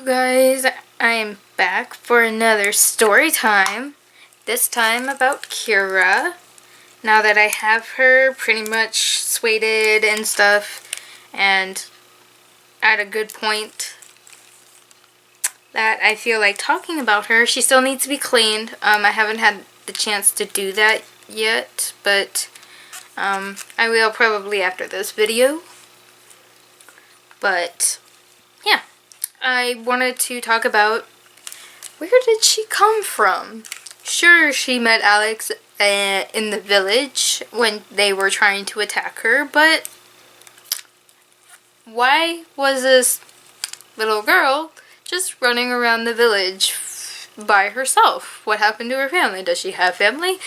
guys, I am back for another story time. This time about Kira. Now that I have her pretty much suited and stuff, and at a good point that I feel like talking about her. She still needs to be cleaned. I haven't had the chance to do that yet, but I will probably after this video. But yeah, I wanted to talk about where did she come from? Sure, she met Alex in the village when they were trying to attack her, but why was this little girl just running around the village by herself? What happened to her family? Does she have family?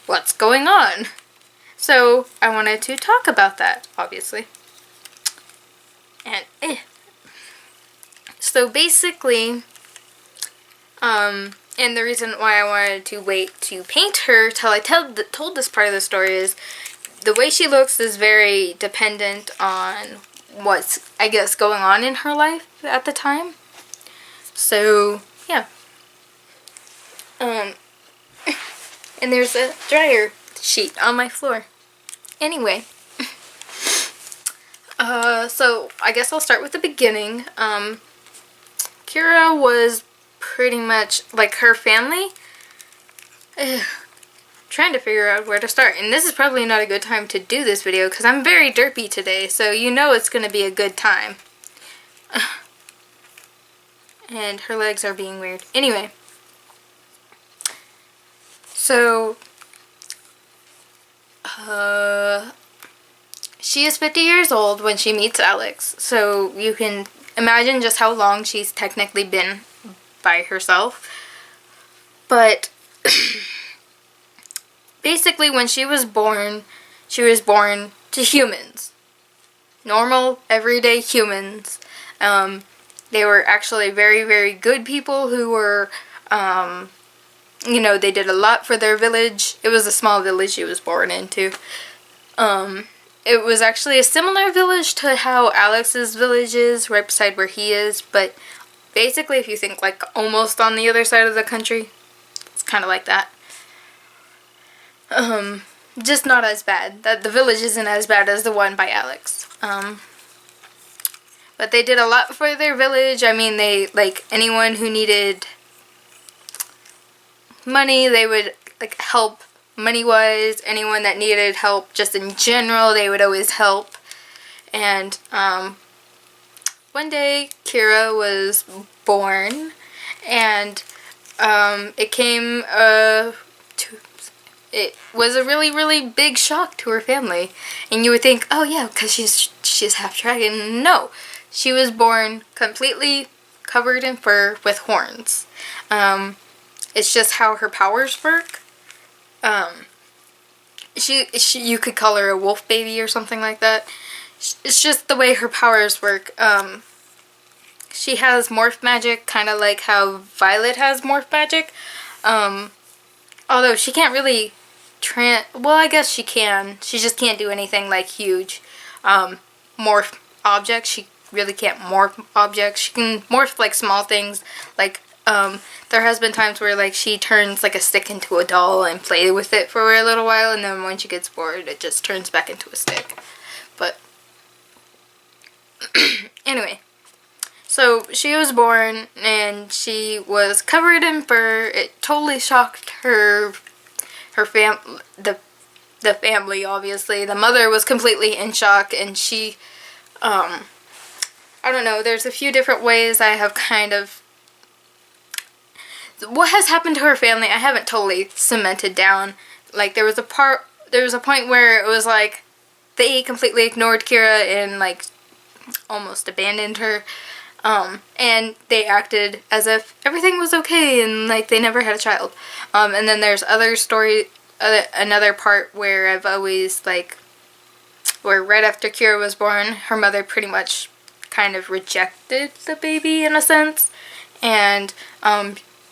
What's going on? So I wanted to talk about that, obviously. And so basically, and the reason why I wanted to wait to paint her till I told this part of the story is the way she looks is very dependent on what's, I guess, going on in her life at the time. So, yeah. And there's a dryer sheet on my floor. Anyway. So I guess I'll start with the beginning. Kira was pretty much like her family. Trying to figure out where to start, and this is probably not a good time to do this video because I'm very derpy today, so you know it's gonna be a good time. And her legs are being weird. Anyway, so she is 50 years old when she meets Alex, so you can imagine just how long she's technically been by herself. But basically when she was born to humans. Normal, everyday humans. They were actually very, very good people who were, you know, they did a lot for their village. It was a small village she was born into. It was actually a similar village to how Alex's village is, right beside where he is, but basically if you think like almost on the other side of the country, it's kind of like that. Just not as bad. That the village isn't as bad as the one by Alex. But they did a lot for their village. I mean, they, like, anyone who needed money, they would, like, help money-wise. Anyone that needed help just in general, they would always help. And, one day, Kira was born, and, it was a really, really big shock to her family. And you would think, oh yeah, because she's half dragon. No. She was born completely covered in fur with horns. It's just how her powers work. You could call her a wolf baby or something like that. It's just the way her powers work. She has morph magic, kind of like how Violet has morph magic. Although she can't really well, I guess she can. She just can't do anything like huge morph objects. She really can't morph objects. She can morph like small things. Like there has been times where like she turns like a stick into a doll and play with it for a little while, and then when she gets bored, it just turns back into a stick. But anyway, so she was born and she was covered in fur. It totally shocked the family, obviously. The mother was completely in shock, and she, I don't know, there's a few different ways I have kind of, what has happened to her family, I haven't totally cemented down. Like, there was a point where it was like, they completely ignored Kira and, like, almost abandoned her, and they acted as if everything was okay, and, like, they never had a child. And then there's another part where I've always, like, where right after Kira was born, her mother pretty much kind of rejected the baby in a sense, and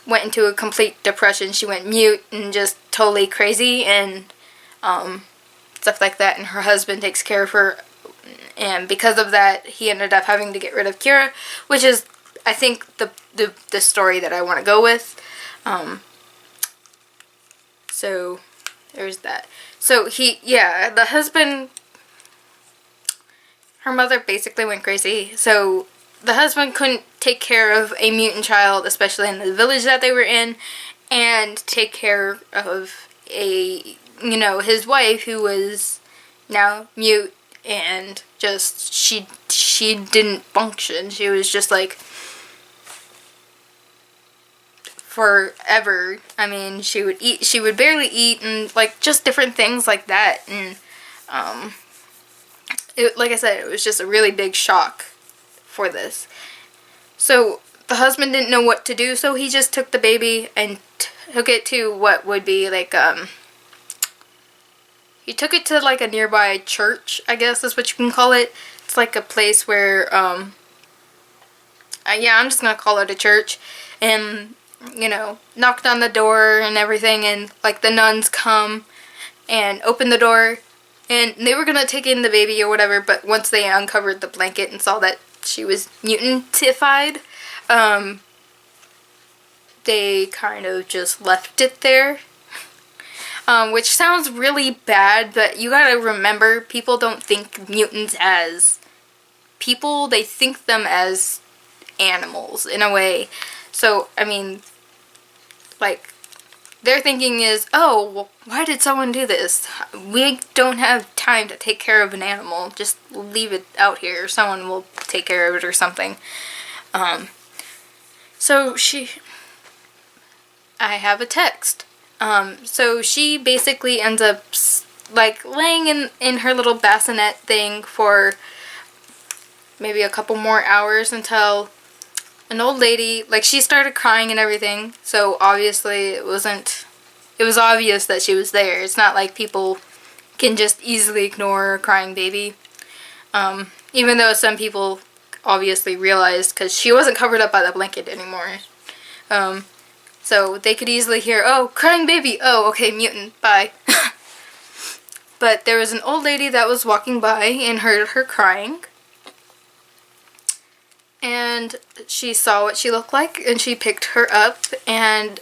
went into a complete depression. She went mute and just totally crazy and stuff like that, and her husband takes care of her and because of that, he ended up having to get rid of Kira, which is, I think, the story that I want to go with. So there's that. So the husband, her mother basically went crazy. So the husband couldn't take care of a mutant child, especially in the village that they were in, and take care of his wife, who was now mute, and just she didn't function. She was just like forever. I mean, she would barely eat, and like just different things like that. And like I said, it was just a really big shock for this. So the husband didn't know what to do, so he just took the baby and took it to what would be like he took it to like a nearby church, I guess is what you can call it. It's like a place where I'm just gonna call it a church. And knocked on the door and everything, and like the nuns come and open the door, and they were gonna take in the baby or whatever, but once they uncovered the blanket and saw that she was mutantfied, they kind of just left it there. Which sounds really bad, but you gotta remember, people don't think mutants as people, they think them as animals in a way. So, I mean, like, their thinking is, oh, well, why did someone do this? We don't have time to take care of an animal. Just leave it out here. Someone will take care of it or something. I have a text. So she basically ends up, like, laying in her little bassinet thing for maybe a couple more hours until an old lady, like, she started crying and everything, so obviously it was obvious that she was there. It's not like people can just easily ignore a crying baby. Even though some people obviously realized, because she wasn't covered up by the blanket anymore. So they could easily hear, oh, crying baby, oh, okay, mutant, bye. But there was an old lady that was walking by and heard her crying. And she saw what she looked like, and she picked her up and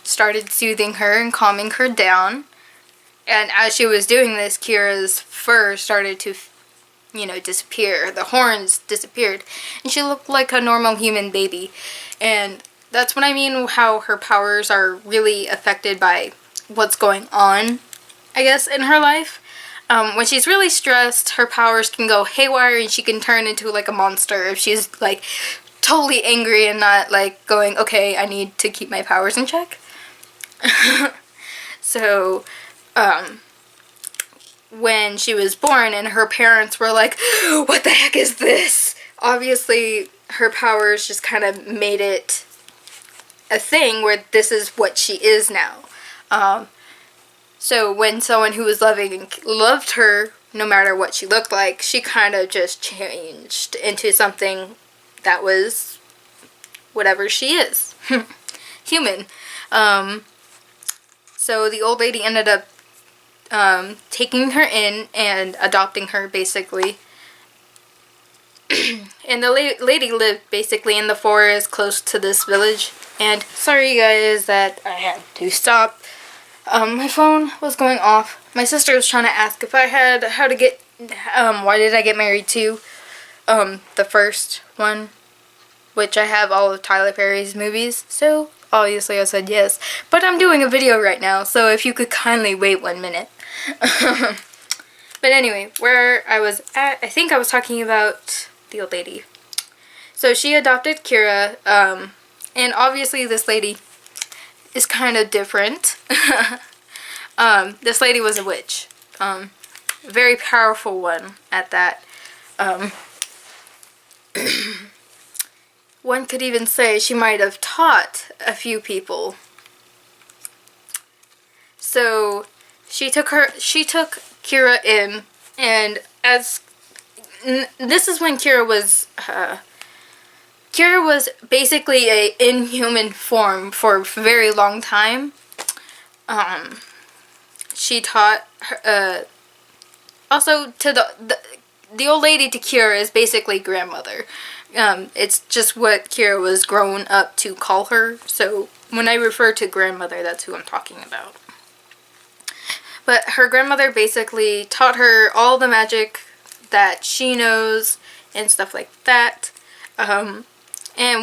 started soothing her and calming her down. And as she was doing this, Kira's fur started to, disappear. The horns disappeared. And she looked like a normal human baby. And that's what I mean, how her powers are really affected by what's going on, I guess, in her life. When she's really stressed, her powers can go haywire and she can turn into like a monster if she's like totally angry and not like going, okay, I need to keep my powers in check. So, when she was born and her parents were like, what the heck is this? Obviously, her powers just kind of made it a thing where this is what she is now. So when someone who was loving and loved her, no matter what she looked like, she kind of just changed into something that was whatever she is. Human. So the old lady ended up taking her in and adopting her, basically. And the lady lived basically in the forest close to this village. And sorry guys that I had to stop. My phone was going off. My sister was trying to ask if I had how to get, Why Did I Get Married To? The first one, which I have all of Tyler Perry's movies, so obviously I said yes. But I'm doing a video right now, so if you could kindly wait 1 minute. But anyway, where I was at, I think I was talking about the old lady. So she adopted Kira, and obviously this lady is kind of different. This lady was a witch. A very powerful one at that. One could even say she might have taught a few people. So she took Kira in, and this is when Kira was basically a inhuman form for a very long time. She taught her, also to the old lady to Kira is basically grandmother. It's just what Kira was grown up to call her. So when I refer to grandmother, that's who I'm talking about. But her grandmother basically taught her all the magic that she knows and stuff like that. And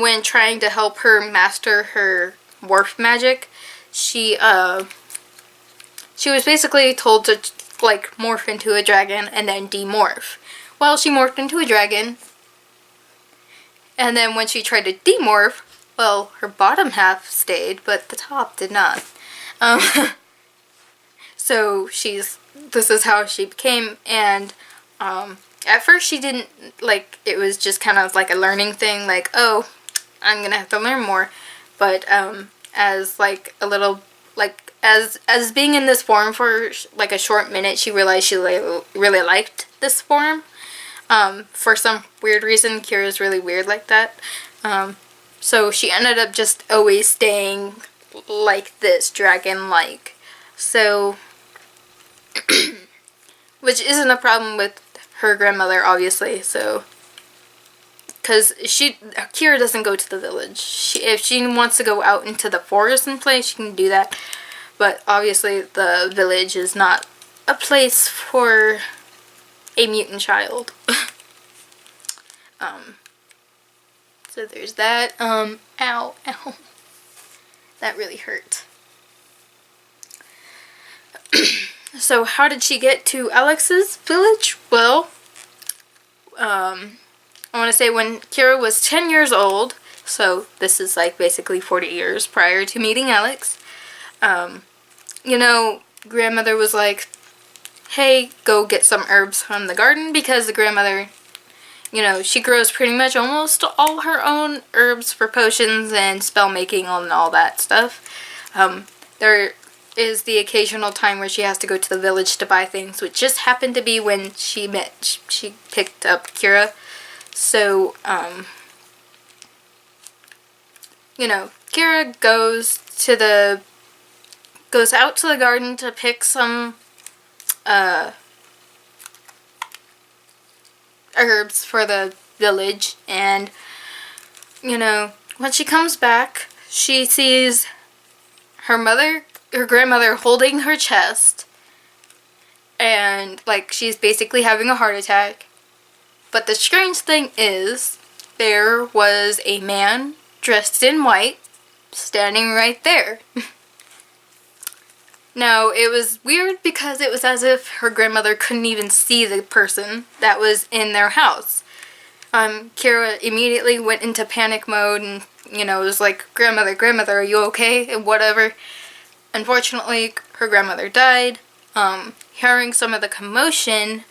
when trying to help her master her morph magic, she was basically told to like morph into a dragon and then demorph. Well, she morphed into a dragon, and then when she tried to demorph, well, her bottom half stayed, but the top did not. So this is how she became, and at first she didn't, like, it was just kind of like a learning thing, like, oh, I'm gonna have to learn more. But as like a little, like, as being in this form for like a short minute, she realized she really liked this form. For some weird reason, Kira's really weird like that. So she ended up just always staying like this, dragon-like. So, which isn't a problem with her grandmother, obviously, so, because Kira doesn't go to the village. If she wants to go out into the forest and play, she can do that, but obviously the village is not a place for a mutant child. So there's that. Ow, ow. That really hurt. So how did she get to Alex's village? Well, I want to say when Kira was 10 years old, so this is like basically 40 years prior to meeting Alex, you know, grandmother was like, hey, go get some herbs from the garden, because the grandmother, you know, she grows pretty much almost all her own herbs for potions and spell making and all that stuff. There is the occasional time where she has to go to the village to buy things, which just happened to be when she picked up Kira. So, you know, Kira goes out to the garden to pick some herbs for the village, and, you know, when she comes back, she sees her grandmother holding her chest, and, like, she's basically having a heart attack. But the strange thing is, there was a man dressed in white standing right there. Now, it was weird because it was as if her grandmother couldn't even see the person that was in their house. Kira immediately went into panic mode and, you know, was like, grandmother, are you okay? And whatever. Unfortunately, her grandmother died. Hearing some of the commotion,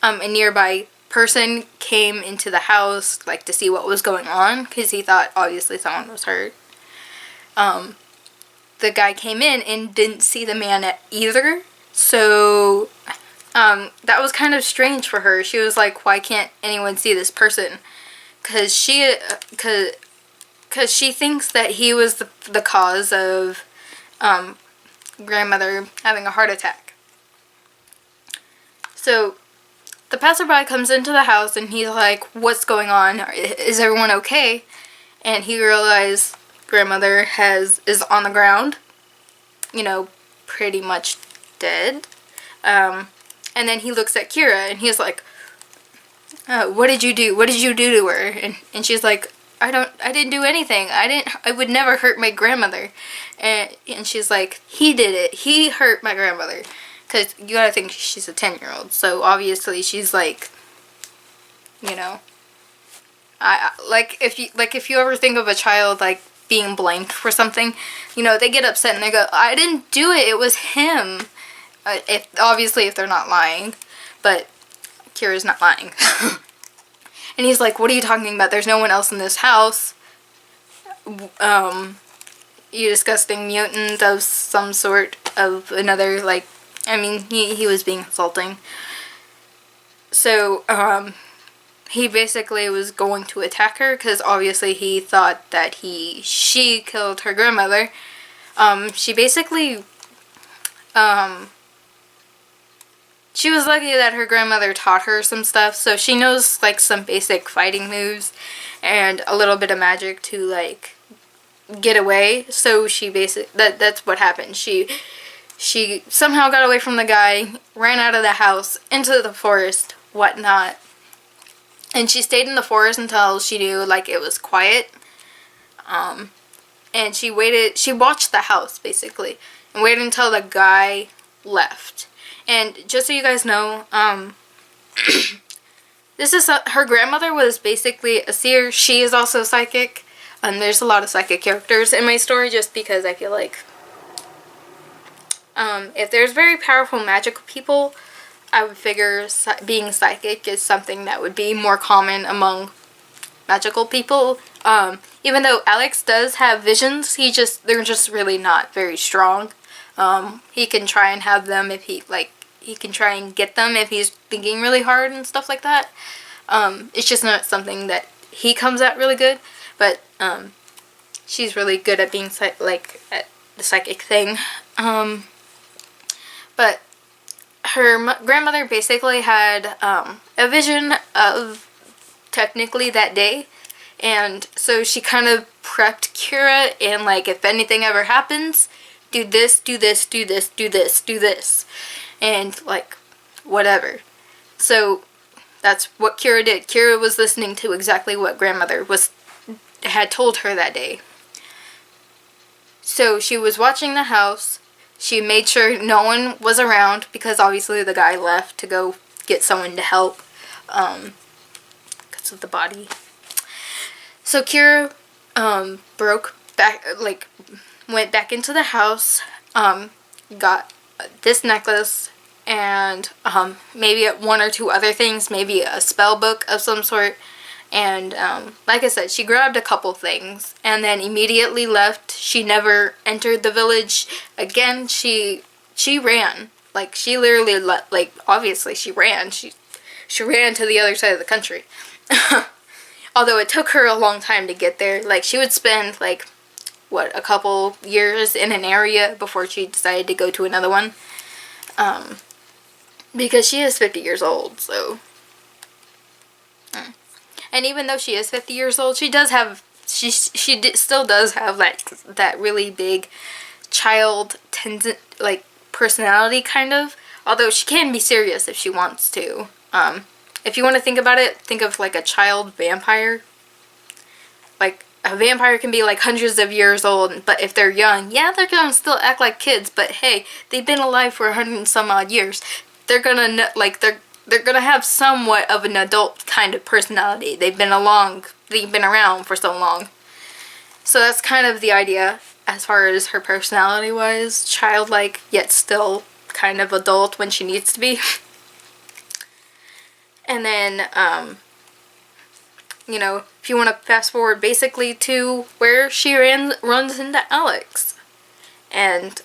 a nearby person came into the house, like, to see what was going on, because he thought obviously someone was hurt. The guy came in and didn't see the man either, so that was kind of strange for her. She was like, why can't anyone see this person? Because she thinks that he was the cause of grandmother having a heart attack. So the passerby comes into the house and he's like, what's going on? Is everyone okay? And he realized grandmother is on the ground, you know, pretty much dead. And then he looks at Kira and he's like, what did you do? What did you do to her? And she's like, I didn't do anything. I would never hurt my grandmother. And she's like, he did it. He hurt my grandmother. Because you gotta think she's a 10-year-old. So obviously she's like, you know, if you ever think of a child like being blamed for something, you know, they get upset and they go, I didn't do it, it was him. If they're not lying, but Kira's not lying. And he's like, what are you talking about? There's no one else in this house. You disgusting mutant of some sort of another, like, I mean, he was being insulting. So, he basically was going to attack her because obviously he thought that she killed her grandmother. She basically, she was lucky that her grandmother taught her some stuff, so she knows like some basic fighting moves and a little bit of magic to like get away. So she that's what happened. She somehow got away from the guy, ran out of the house, into the forest, whatnot. And she stayed in the forest until she knew like it was quiet. And she watched the house basically, and waited until the guy left. And just so you guys know, her grandmother was basically a seer. She is also psychic. There's a lot of psychic characters in my story just because I feel like if there's very powerful magical people, I would figure being psychic is something that would be more common among magical people. Even though Alex does have visions, they're just really not very strong. He can try and have them if he can try and get them if he's thinking really hard and stuff like that. It's just not something that he comes at really good, but she's really good at being at the psychic thing. But her grandmother basically had a vision of technically that day, and so she kind of prepped Kira and like, if anything ever happens, do this, do this, do this, do this, do this, and like whatever. So that's what Kira did. Kira was listening to exactly what grandmother had told her that day. So she was watching the house. She made sure no one was around because obviously the guy left to go get someone to help because of the body. So Kira went back into the house, got this necklace and maybe one or two other things, maybe a spell book of some sort. And like I said, she grabbed a couple things and then immediately left. She never entered the village again. She ran. Like, she literally obviously she ran. She ran to the other side of the country. Although it took her a long time to get there. Like, she would spend like a couple years in an area before she decided to go to another one. Because she is 50 years old, so. And even though she is 50 years old, she still does have that really big child personality kind of. Although she can be serious if she wants to. If you want to think about it, think of like a child vampire. Like, a vampire can be like hundreds of years old, but if they're young, yeah, they're gonna still act like kids. But hey, they've been alive for 100 and some odd years. They're gonna they're gonna have somewhat of an adult kind of personality. They've been around for so long. So that's kind of the idea as far as her personality was. Childlike, yet still kind of adult when she needs to be. And then, you know, if you want to fast forward basically to where she runs into Alex. And,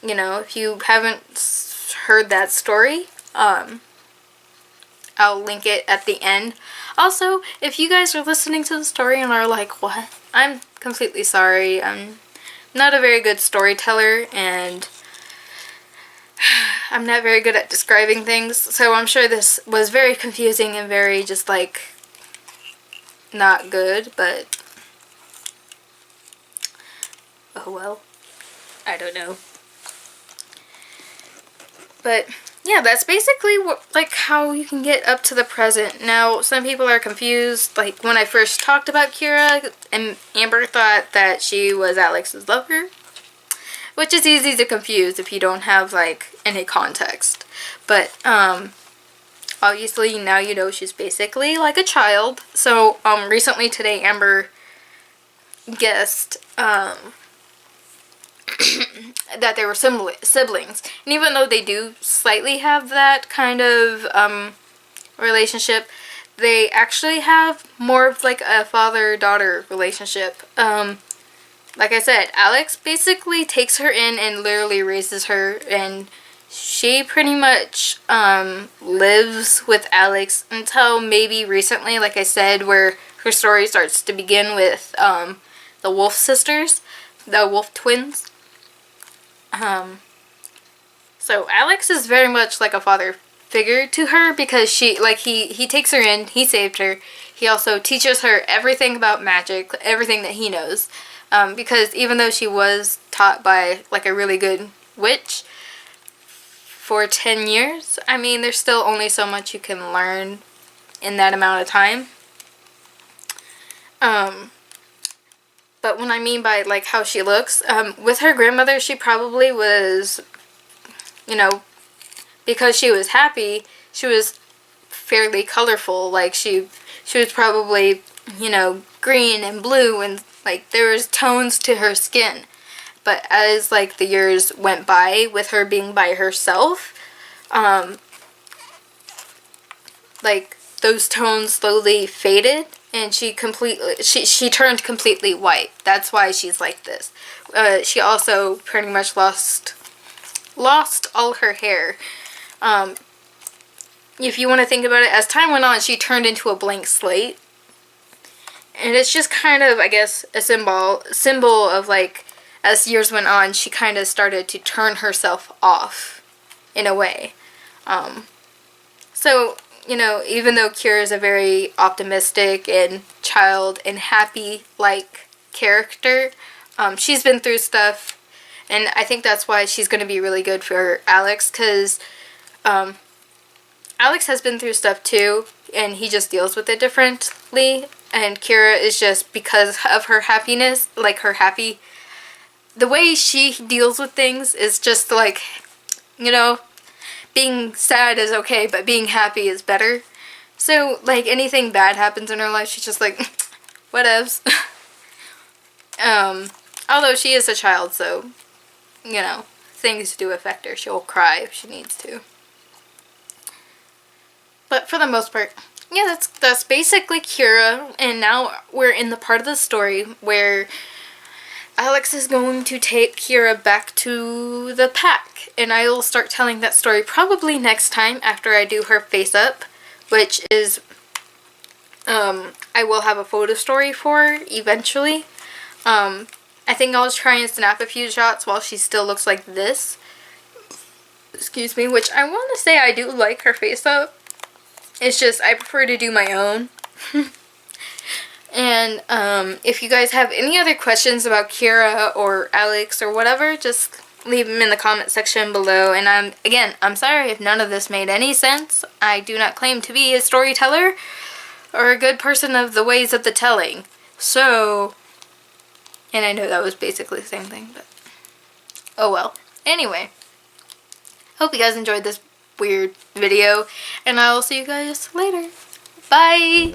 you know, if you haven't heard that story, I'll link it at the end. Also, if you guys are listening to the story and are like, what? I'm completely sorry. I'm not a very good storyteller, and I'm not very good at describing things, so I'm sure this was very confusing and very just like not good, but oh well. I don't know. But yeah, that's basically how you can get up to the present. Now, some people are confused. Like, when I first talked about Kira, and Amber thought that she was Alex's lover, which is easy to confuse if you don't have like any context. But obviously now you know she's basically like a child. So recently today, Amber guessed that they were siblings, and even though they do slightly have that kind of relationship, they actually have more of like a father-daughter relationship. Like I said, Alex basically takes her in and literally raises her, and she pretty much lives with Alex until maybe recently, like I said, where her story starts to begin with the Wolf sisters, the Wolf twins. So So Alex is very much like a father figure to her because he takes her in, he saved her. He also teaches her everything about magic, everything that he knows. Because even though she was taught by like a really good witch for 10 years, I mean, there's still only so much you can learn in that amount of time. But when I mean by like how she looks, with her grandmother, she probably was, you know, because she was happy, she was fairly colorful. Like she was probably, you know, green and blue, and like there was tones to her skin. But as like the years went by with her being by herself, like those tones slowly faded and she turned completely white. That's why she's like this. She also pretty much lost all her hair. If you want to think about it, as time went on, she turned into a blank slate. And it's just kind of, I guess, a symbol of like, as years went on, she kind of started to turn herself off in a way. So, you know, even though Kira is a very optimistic and child and happy like character, she's been through stuff, and I think that's why she's going to be really good for Alex, because Alex has been through stuff too, and he just deals with it differently. And Kira is just, because of her happiness, like the way she deals with things is just like, you know, being sad is okay, but being happy is better. So, like, anything bad happens in her life, she's just like, whatevs. Although she is a child, so, you know, things do affect her. She'll cry if she needs to. But for the most part, yeah, that's basically Kira. And now we're in the part of the story where Alex is going to take Kira back to the pack. And I will start telling that story probably next time after I do her face up, which is, I will have a photo story for eventually. I think I'll try and snap a few shots while she still looks like this. Excuse me, which I want to say I do like her face up. It's just, I prefer to do my own. And, if you guys have any other questions about Kira or Alex or whatever, just leave them in the comment section below. And I'm sorry if none of this made any sense. I do not claim to be a storyteller or a good person of the ways of the telling. So, and I know that was basically the same thing, but oh well. Anyway, hope you guys enjoyed this weird video, and I will see you guys later. Bye!